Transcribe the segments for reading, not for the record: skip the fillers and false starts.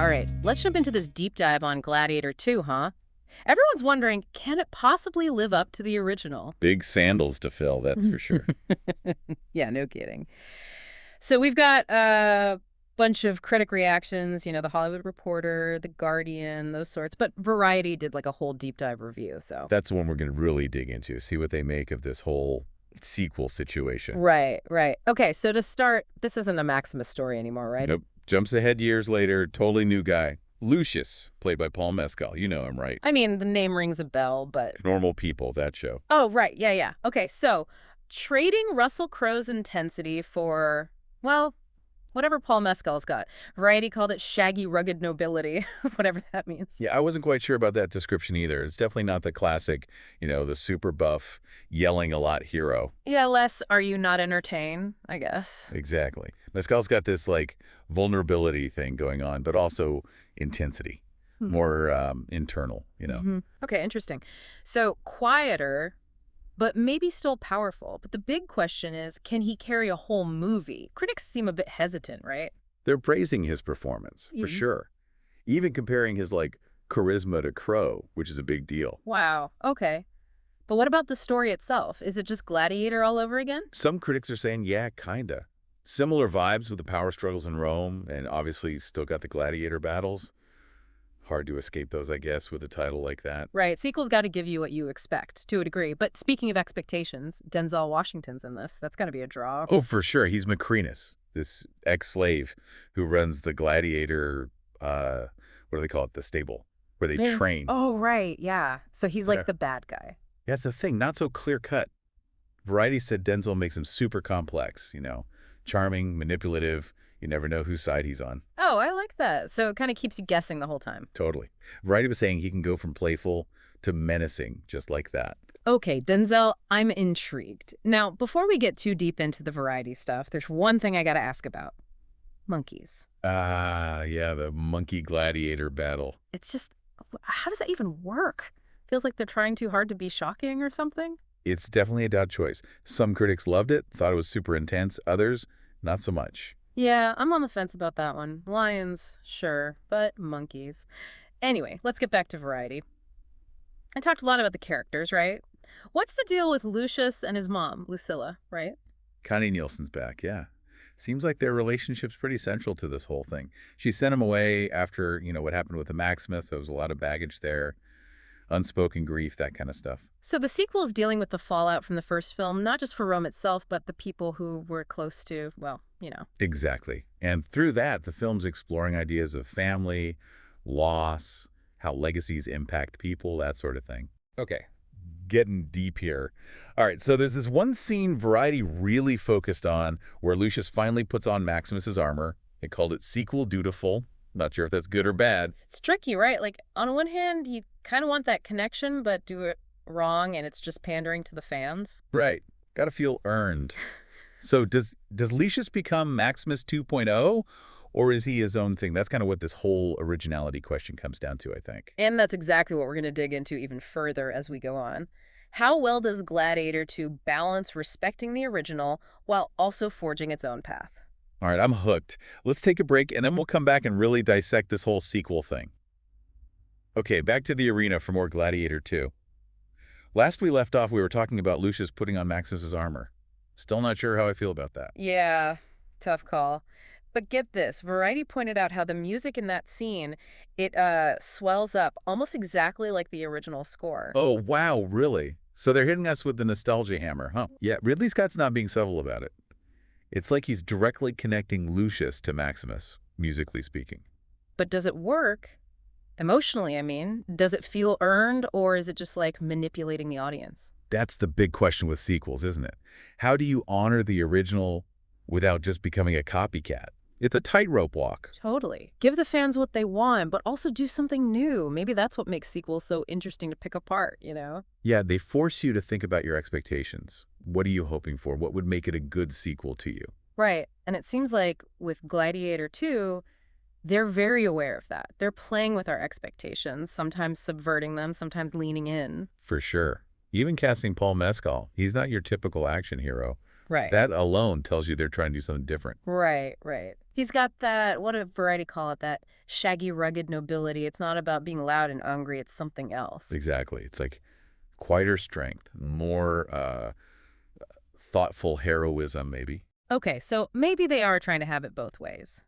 All right, let's jump into this deep dive on Gladiator II, huh? Everyone's wondering, can it possibly live up to the original? Big sandals to fill, that's for sure. Yeah, no kidding. So we've got a bunch of critic reactions, the Hollywood Reporter, The Guardian, those sorts. But Variety did like a whole deep dive review, so. That's the one we're going to really dig into, see what they make of this whole sequel situation. Right, right. Okay, so to start, this isn't a Maximus story anymore, right? Nope. Jumps ahead years later, totally new guy. Lucius, played by Paul Mescal. You know him, right? I mean, the name rings a bell, but... Normal People, that show. Oh, right. Yeah, yeah. Okay, so trading Russell Crowe's intensity for, well, whatever Paul Mescal's got. Variety called it shaggy, rugged nobility, whatever that means. Yeah, I wasn't quite sure about that description either. It's definitely not the classic, the super buff, yelling a lot hero. Yeah, less are you not entertained, I guess. Exactly. Mescal's got this, vulnerability thing going on, but also intensity. More internal, Okay, interesting. So quieter, but maybe still powerful. But the big question is, can he carry a whole movie? Critics seem a bit hesitant, right? They're praising his performance, for sure. Even comparing his, charisma to Crowe, which is a big deal. Wow, okay. But what about the story itself? Is it just Gladiator all over again? Some critics are saying, yeah, kinda. Similar vibes with the power struggles in Rome, and obviously still got the gladiator battles. Hard to escape those, I guess, with a title like that. Right. Sequel's got to give you what you expect, to a degree. But speaking of expectations, Denzel Washington's in this. That's got to be a draw. Oh, for sure. He's Macrinus, this ex-slave who runs the gladiator, what do they call it? The stable, where they train. Oh, right. Yeah. So he's like the bad guy. That's the thing. Not so clear-cut. Variety said Denzel makes him super complex, charming, manipulative. You never know whose side he's on. Oh, I like that. So it kind of keeps you guessing the whole time. Totally. Variety was saying he can go from playful to menacing, just like that. Okay, Denzel, I'm intrigued. Now, before we get too deep into the Variety stuff, there's one thing I got to ask about. Monkeys. Yeah, the monkey gladiator battle. It's just, how does that even work? Feels like they're trying too hard to be shocking or something? It's definitely a doubt choice. Some critics loved it, thought it was super intense. Others, not so much. Yeah, I'm on the fence about that one. Lions, sure, but monkeys. Anyway, let's get back to Variety. I talked a lot about the characters, right? What's the deal with Lucius and his mom, Lucilla, right? Connie Nielsen's back, yeah. Seems like their relationship's pretty central to this whole thing. She sent him away after, what happened with the Maximus. There was a lot of baggage there. Unspoken grief, that kind of stuff. So the sequel is dealing with the fallout from the first film, not just for Rome itself, but the people who were close to, Exactly. And through that, the film's exploring ideas of family, loss, how legacies impact people, that sort of thing. Okay, getting deep here. All right, so there's this one scene Variety really focused on where Lucius finally puts on Maximus's armor. They called it sequel dutiful. Not sure if that's good or bad. It's tricky, right? Like, on one hand, you kind of want that connection, but do it wrong, and it's just pandering to the fans. Right. Got to feel earned. So does Lucius become Maximus 2.0, or is he his own thing? That's kind of what this whole originality question comes down to, I think. And that's exactly what we're going to dig into even further as we go on. How well does Gladiator II balance respecting the original while also forging its own path? All right, I'm hooked. Let's take a break, and then we'll come back and really dissect this whole sequel thing. Okay, back to the arena for more Gladiator II. Last we left off, we were talking about Lucius putting on Maximus's armor. Still not sure how I feel about that. Yeah, tough call. But get this, Variety pointed out how the music in that scene, it swells up almost exactly like the original score. Oh, wow, really? So they're hitting us with the nostalgia hammer, huh? Yeah, Ridley Scott's not being subtle about it. It's like he's directly connecting Lucius to Maximus, musically speaking. But does it work? Emotionally, I mean. Does it feel earned, or is it just like manipulating the audience? That's the big question with sequels, isn't it? How do you honor the original without just becoming a copycat? It's a tightrope walk. Totally. Give the fans what they want, but also do something new. Maybe that's what makes sequels so interesting to pick apart, Yeah, they force you to think about your expectations. What are you hoping for? What would make it a good sequel to you? Right. And it seems like with Gladiator II, they're very aware of that. They're playing with our expectations, sometimes subverting them, sometimes leaning in. For sure. Even casting Paul Mescal, he's not your typical action hero. Right. That alone tells you they're trying to do something different. Right, right. He's got that, what did Variety call it, that shaggy, rugged nobility. It's not about being loud and hungry, it's something else. Exactly. It's like quieter strength, more thoughtful heroism, maybe. Okay, so maybe they are trying to have it both ways.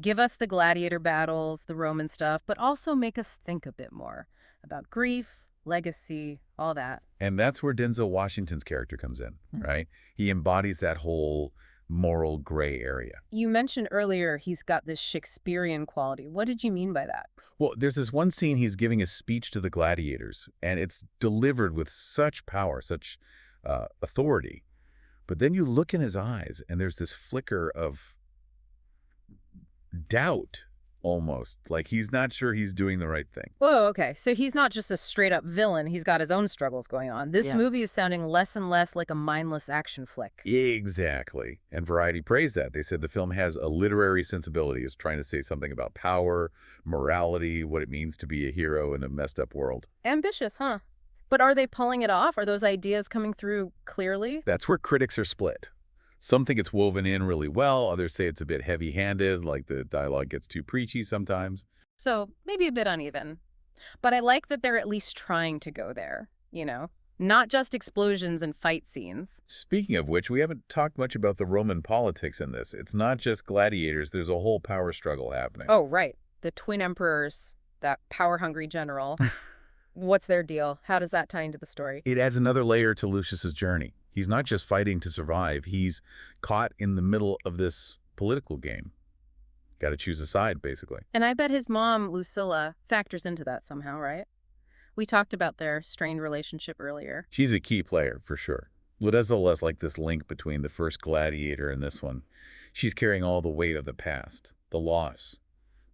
Give us the gladiator battles, the Roman stuff, but also make us think a bit more about grief, legacy, all that. And that's where Denzel Washington's character comes in, right? He embodies that whole moral gray area. You mentioned earlier he's got this Shakespearean quality. What did you mean by that? Well, there's this one scene he's giving a speech to the gladiators, and it's delivered with such power, such authority. But then you look in his eyes, and there's this flicker of doubt, almost. Like he's not sure he's doing the right thing. Whoa, okay. So he's not just a straight-up villain. He's got his own struggles going on. This movie is sounding less and less like a mindless action flick. Exactly. And Variety praised that. They said the film has a literary sensibility. It's trying to say something about power, morality, what it means to be a hero in a messed up world. Ambitious, huh? But are they pulling it off? Are those ideas coming through clearly? That's where critics are split. Some think it's woven in really well. Others say it's a bit heavy-handed, like the dialogue gets too preachy sometimes. So maybe a bit uneven. But I like that they're at least trying to go there, you know? Not just explosions and fight scenes. Speaking of which, we haven't talked much about the Roman politics in this. It's not just gladiators. There's a whole power struggle happening. Oh, right. The twin emperors, that power-hungry general. What's their deal? How does that tie into the story? It adds another layer to Lucius's journey. He's not just fighting to survive. He's caught in the middle of this political game. Got to choose a side, basically. And I bet his mom, Lucilla, factors into that somehow, right? We talked about their strained relationship earlier. She's a key player, for sure. Ludeza's like this link between the first gladiator and this one. She's carrying all the weight of the past, the loss,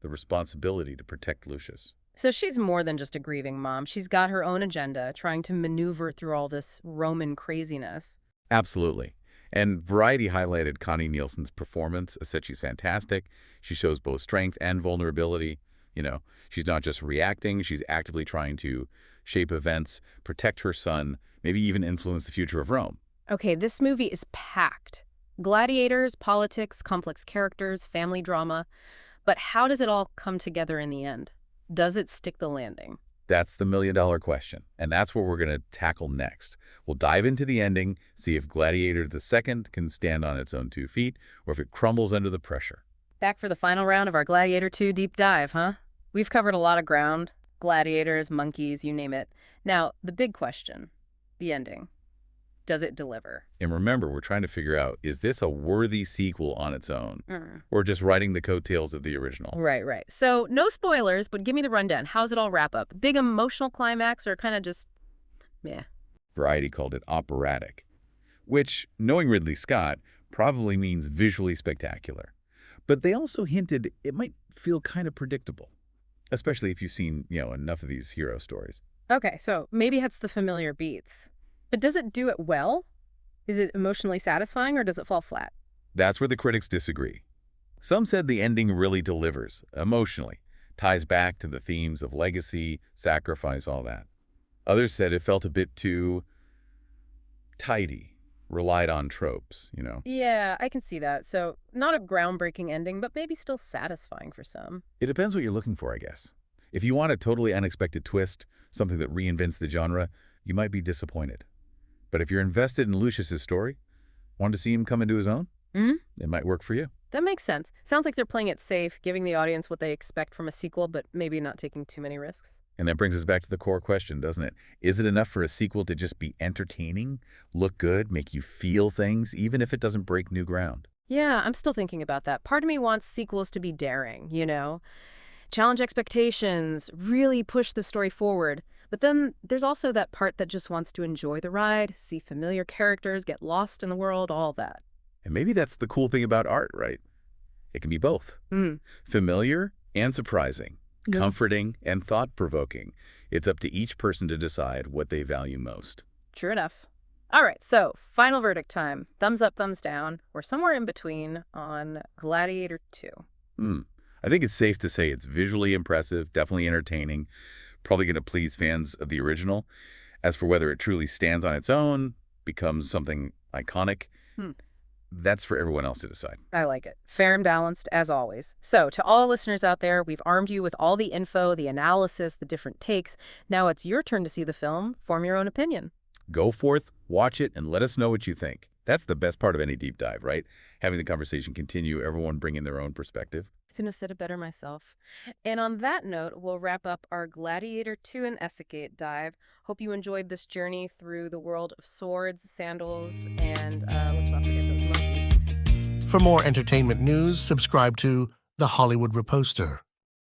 the responsibility to protect Lucius. So she's more than just a grieving mom. She's got her own agenda, trying to maneuver through all this Roman craziness. Absolutely. And Variety highlighted Connie Nielsen's performance. Said she's fantastic. She shows both strength and vulnerability. You know, she's not just reacting, she's actively trying to shape events, protect her son, maybe even influence the future of Rome. Okay, this movie is packed. Gladiators, politics, complex characters, family drama. But how does it all come together in the end? Does it stick the landing? That's the million-dollar question, and that's what we're going to tackle next. We'll dive into the ending, see if Gladiator II can stand on its own 2 feet, or if it crumbles under the pressure. Back for the final round of our Gladiator II deep dive, huh? We've covered a lot of ground. Gladiators, monkeys, you name it. Now, the big question, the ending. Does it deliver? And remember, we're trying to figure out, is this a worthy sequel on its own? Mm. Or just riding the coattails of the original? Right, right. So, no spoilers, but give me the rundown. How's it all wrap up? Big emotional climax or kind of just meh? Variety called it operatic, which, knowing Ridley Scott, probably means visually spectacular. But they also hinted it might feel kind of predictable, especially if you've seen, enough of these hero stories. Okay, so maybe it's the familiar beats. But does it do it well? Is it emotionally satisfying or does it fall flat? That's where the critics disagree. Some said the ending really delivers, emotionally, ties back to the themes of legacy, sacrifice, all that. Others said it felt a bit too tidy, relied on tropes, Yeah, I can see that. So not a groundbreaking ending, but maybe still satisfying for some. It depends what you're looking for, I guess. If you want a totally unexpected twist, something that reinvents the genre, you might be disappointed. But if you're invested in Lucius's story, want to see him come into his own, it might work for you. That makes sense. Sounds like they're playing it safe, giving the audience what they expect from a sequel, but maybe not taking too many risks. And that brings us back to the core question, doesn't it? Is it enough for a sequel to just be entertaining, look good, make you feel things, even if it doesn't break new ground? Yeah, I'm still thinking about that. Part of me wants sequels to be daring, challenge expectations, really push the story forward. But then there's also that part that just wants to enjoy the ride, see familiar characters, get lost in the world, all that. And maybe that's the cool thing about art, right? It can be both. Familiar and surprising, comforting and thought-provoking. It's up to each person to decide what they value most. True enough. All right, so final verdict time. Thumbs up, thumbs down, or somewhere in between on Gladiator II. I think it's safe to say it's visually impressive, definitely entertaining, probably going to please fans of the original. As for whether it truly stands on its own, becomes something iconic, Hmm. That's for everyone else to decide. I like it. Fair and balanced, as always. So, to all listeners out there, we've armed you with all the info, the analysis, the different takes. Now it's your turn to see the film, form your own opinion. Go forth, watch it, and let us know what you think. That's the best part of any deep dive, right? Having the conversation continue, everyone bringing their own perspective. Couldn't have said it better myself. And on that note, we'll wrap up our Gladiator II and Essegate dive. Hope you enjoyed this journey through the world of swords, sandals, and let's not forget those monkeys. For more entertainment news, subscribe to The Hollywood Reposter.